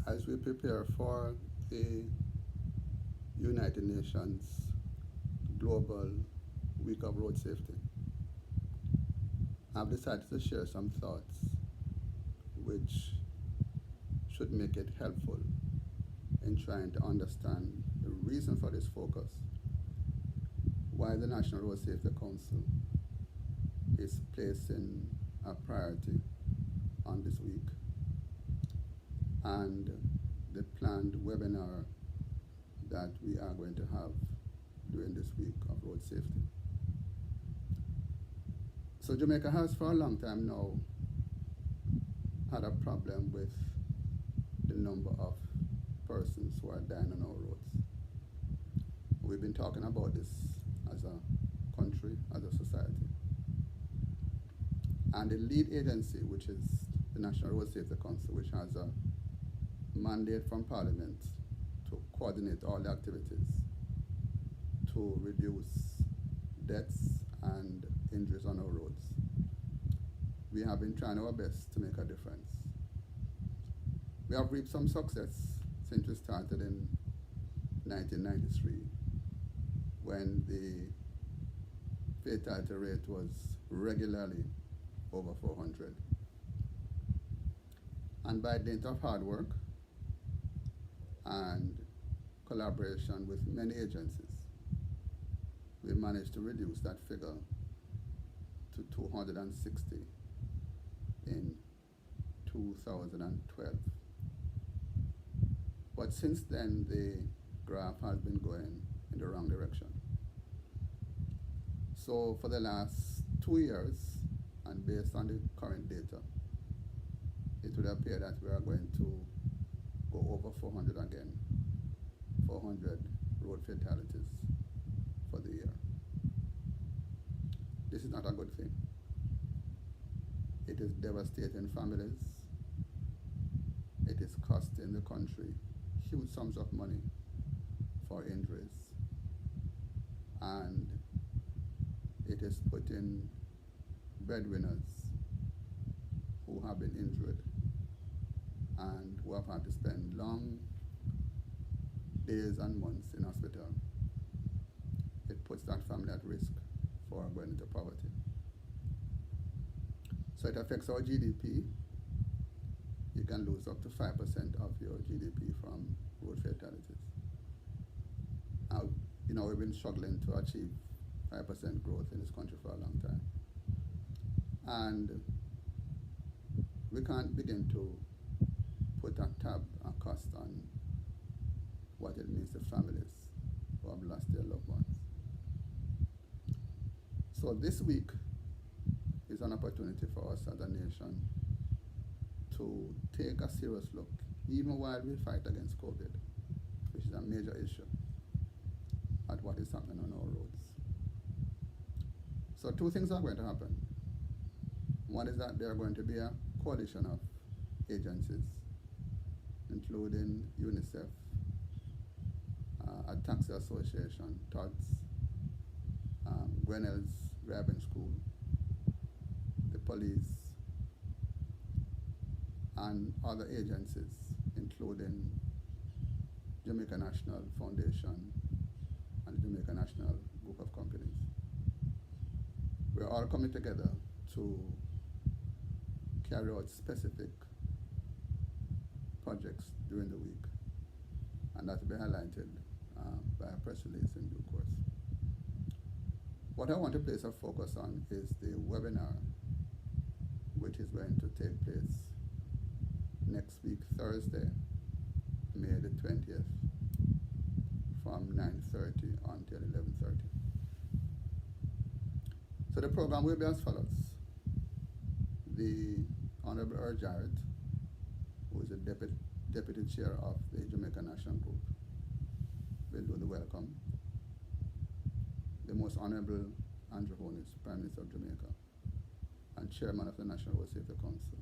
as we prepare for the United Nations Global Week of Road Safety, I've decided to share some thoughts which should make it helpful in trying to understand the reason for this focus, why the National Road Safety Council is placing a priority on this week, and the planned webinar that we are going to have during this week of road safety. So Jamaica has for a long time now had a problem with the number of persons who are dying on our roads. We've been talking about this as a country, as a society. And the lead agency, which is the National Road Safety Council, which has a mandate from Parliament to coordinate all the activities to reduce deaths and injuries on our roads. We have been trying our best to make a difference. We have reaped some success since we started in 1993, when the fatality rate was regularly over 400. And by dint of hard work and collaboration with many agencies, we managed to reduce that figure to 260 in 2012. But since then, the graph has been going in the wrong direction. So for the last 2 years, and based on the current data, it would appear that we are going to go over 400 again, 400 road fatalities for the year. This is not a good thing. It is devastating families. It is costing the country huge sums of money for injuries. And it is putting breadwinners who have been injured and who have had to spend long days and months in hospital. It puts that family at risk for going into poverty. So it affects our GDP. You can lose up to 5% of your GDP from road fatalities. Now, we've been struggling to achieve 5% growth in this country for a long time. And we can't begin to put a cost on what it means to families who have lost their loved ones. So this week is an opportunity for us as a nation to take a serious look, even while we fight against COVID, which is a major issue, at what is happening on our roads. So 2 things are going to happen. One is that there are going to be a coalition of agencies, including UNICEF, a taxi association, TOTS, Grenell's driving school, the police, and other agencies, including Jamaica National Foundation and the Jamaica National Group of Companies. We're all coming together to carry out specific projects during the week, and that will be highlighted by a press release in due course. What I want to place a focus on is the webinar, which is going to take place next week, Thursday, May the 20th, from 9:30 until 11:30. So the program will be as follows. The Honorable Earl Jarrett, who is the deputy chair of the Jamaica National Group, will do the welcome. The Most Honorable Andrew Holness, Prime Minister of Jamaica and Chairman of the National Road Safety Council,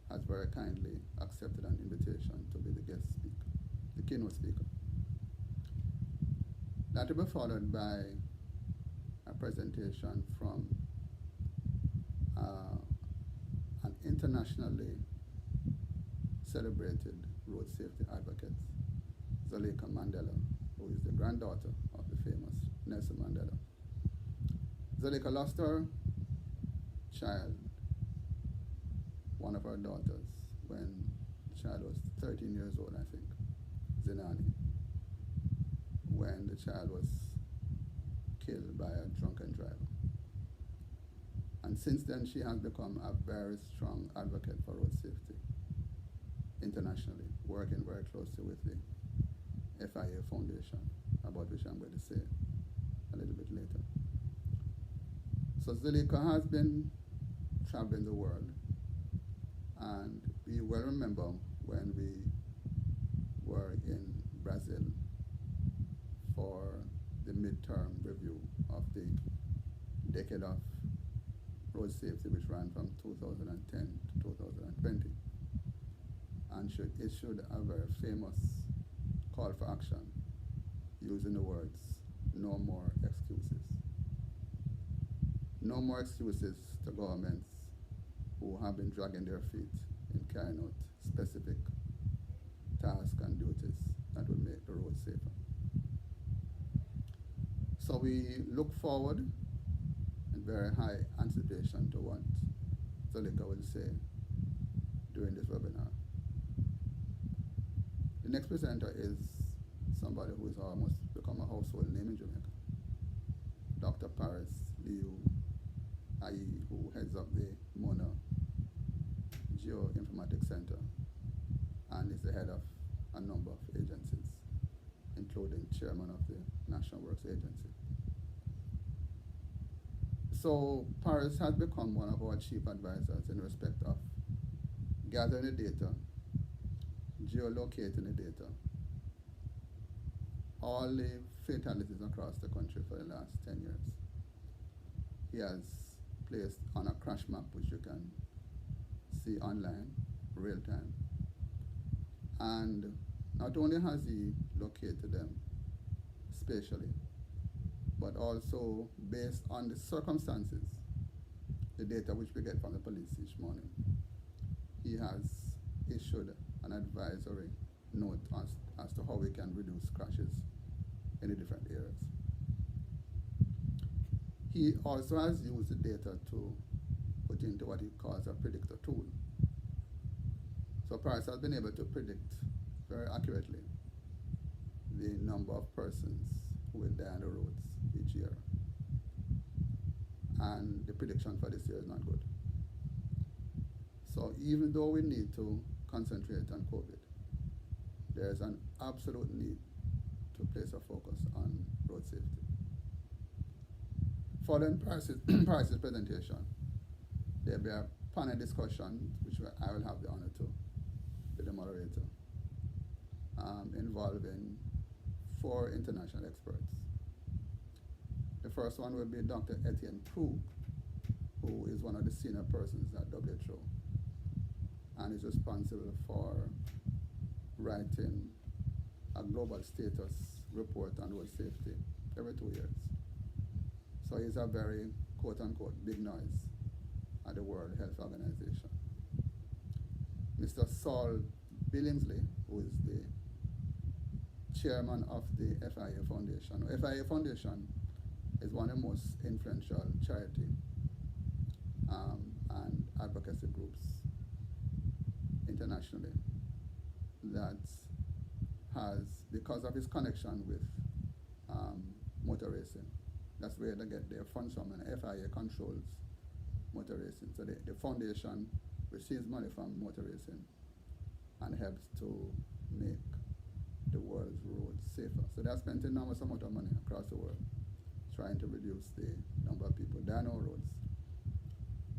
has very kindly accepted an invitation to be the guest speaker, the keynote speaker. That will be followed by a presentation from an internationally celebrated road safety advocate, Zuleika Mandela, who is the granddaughter of the famous Nelson Mandela. Zuleika lost her child, one of her daughters, when the child was 13 years old, I think, Zinani, when the child was killed by a drunken driver. And since then, she has become a very strong advocate for road safety internationally, working very closely with the FIA Foundation, about which I'm going to say a little bit later. So Zuleika has been traveling the world, and we will remember when we were in Brazil for the midterm review of the decade of road safety, which ran from 2010 to 2020, and issued a very famous call for action using the words, "No more excuses." No more excuses to governments who have been dragging their feet in carrying out specific tasks and duties that would make the road safer. So we look forward in very high anticipation to what Zuleika will say during this webinar. The next presenter is somebody who has almost become a household name in Jamaica, Dr. Paris Liu Ayi, who heads up the Mona Geoinformatics Center and is the head of a number of agencies, including chairman of the National Works Agency. So Paris has become one of our chief advisors in respect of gathering the data, geolocating the data, all the fatalities across the country for the last 10 years. He has placed on a crash map, which you can see online, real time. And not only has he located them spatially, but also based on the circumstances, the data which we get from the police each morning, he has issued an advisory note as to how we can reduce crashes in the different areas. He also has used the data to put into what he calls a predictor tool. So Paris has been able to predict very accurately the number of persons who will die on the roads each year. And the prediction for this year is not good. So even though we need to concentrate on COVID, there is an absolute need to place a focus on road safety. Following Paris's presentation, there will be a panel discussion, which I will have the honor to be the moderator, involving 4 international experts. The first one will be Dr. Etienne Proulx, who is one of the senior persons at WHO and is responsible for writing a global status report on road safety every 2 years. So he's a very, quote-unquote, big noise at the World Health Organization. Mr. Saul Billingsley, who is the chairman of the FIA Foundation. FIA Foundation is one of the most influential charity and advocacy groups internationally that has, because of his connection with motor racing, that's where they get their funds from, and FIA controls motor racing. So the foundation receives money from motor racing and helps to make the world's roads safer. So they have spent an enormous amount of money across the world trying to reduce the number of people dying on roads,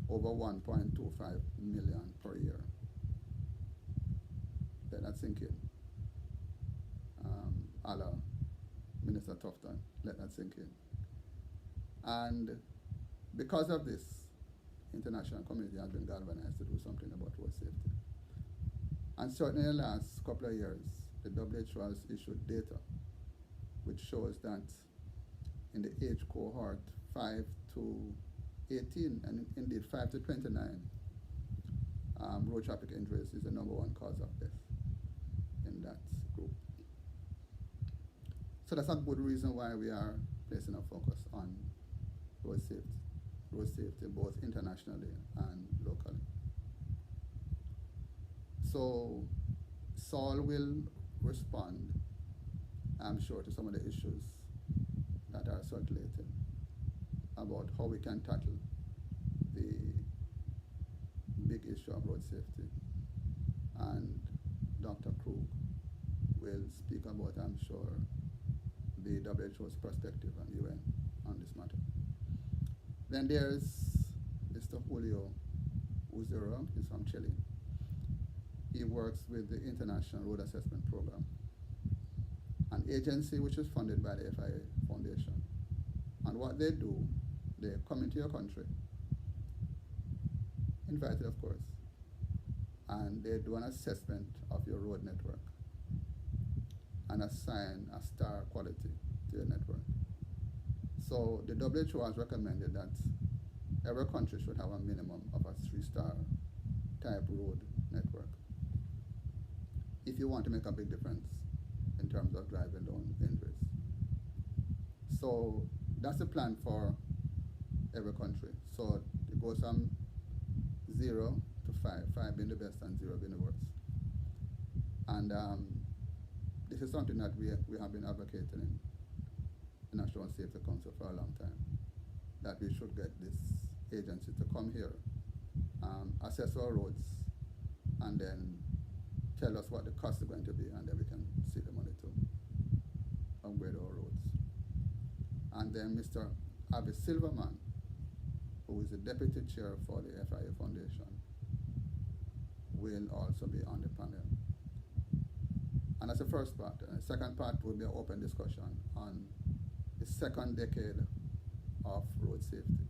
over 1.25 million per year. Let that sink in. Allah, Minister Tufton, let that sink in. And because of this, international community has been galvanized to do something about road safety. And certainly in the last couple of years, the WHO has issued data which shows that in the age cohort 5 to 18, and indeed 5 to 29, road traffic injuries is the #1 cause of death in that group. So that's a good reason why we are placing a focus on road safety both internationally and locally. So Saul will respond, I'm sure, to some of the issues that are circulating about how we can tackle the big issue of road safety. And Dr. Krug will speak about, I'm sure, the WHO's perspective and UN on this matter. Then there's Mr. Julio Uzero, he's from Chile. He works with the International Road Assessment Program, an agency which is funded by the FIA Foundation. And what they do, they come into your country, invited of course, and they do an assessment of your road network and assign a star quality to your network. So the WHO has recommended that every country should have a minimum of a 3-star type road network if you want to make a big difference in terms of driving down injuries. So that's the plan for every country. So it goes from 0 to 5, 5 being the best and 0 being the worst. And this is something that we have been advocating in the National Safety Council for a long time, that we should get this agency to come here, assess our roads, and then tell us what the cost is going to be, and then we can see the money to upgrade our roads. And then Mr. Avi Silverman, who is the deputy chair for the FIA Foundation, will also be on the panel. And that's the first part. And the second part will be an open discussion on the second decade of road safety,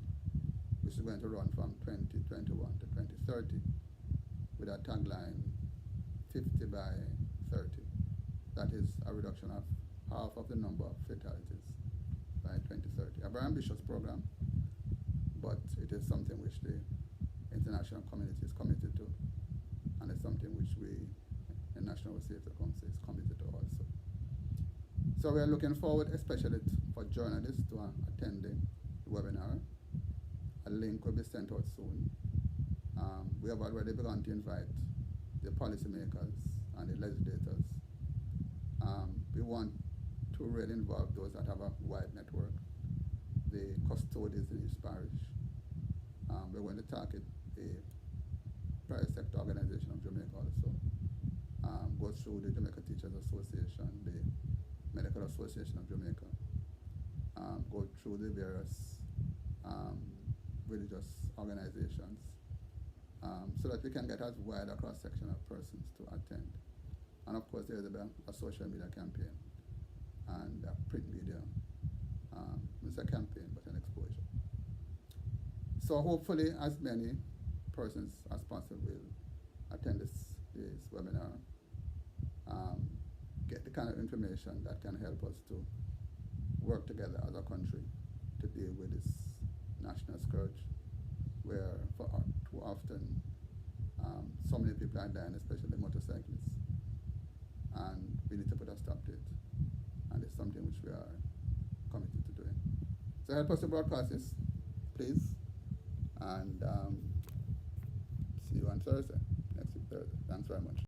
which is going to run from 2021 to 2030 with a tagline 50 by 30. That is a reduction of half of the number of fatalities by 2030. A very ambitious program, but it is something which the international community is committed to, and it's something which we, the National Safety Council, is committed to also. So we are looking forward, especially for journalists, to attending the webinar. A link will be sent out soon. We have already begun to invite the policymakers and the legislators. We want to really involve those that have a wide network, the custodians in each parish. We're going to target the private sector organization of Jamaica also. Go through the Jamaica Teachers Association, the Medical Association of Jamaica. Go through the various religious organizations, so that we can get as wide a cross-section of persons to attend. And of course, there's a social media campaign and a print media. It's a campaign, but an exposure. So hopefully, as many persons as possible will attend this webinar, get the kind of information that can help us to work together as a country to deal with this national scourge, where too often so many people are dying, especially motorcyclists, and we need to put a stop to it, and it's something which we are committed to doing. So help us to broadcast this, please, and see you on Thursday, next week Thursday. Thanks very much.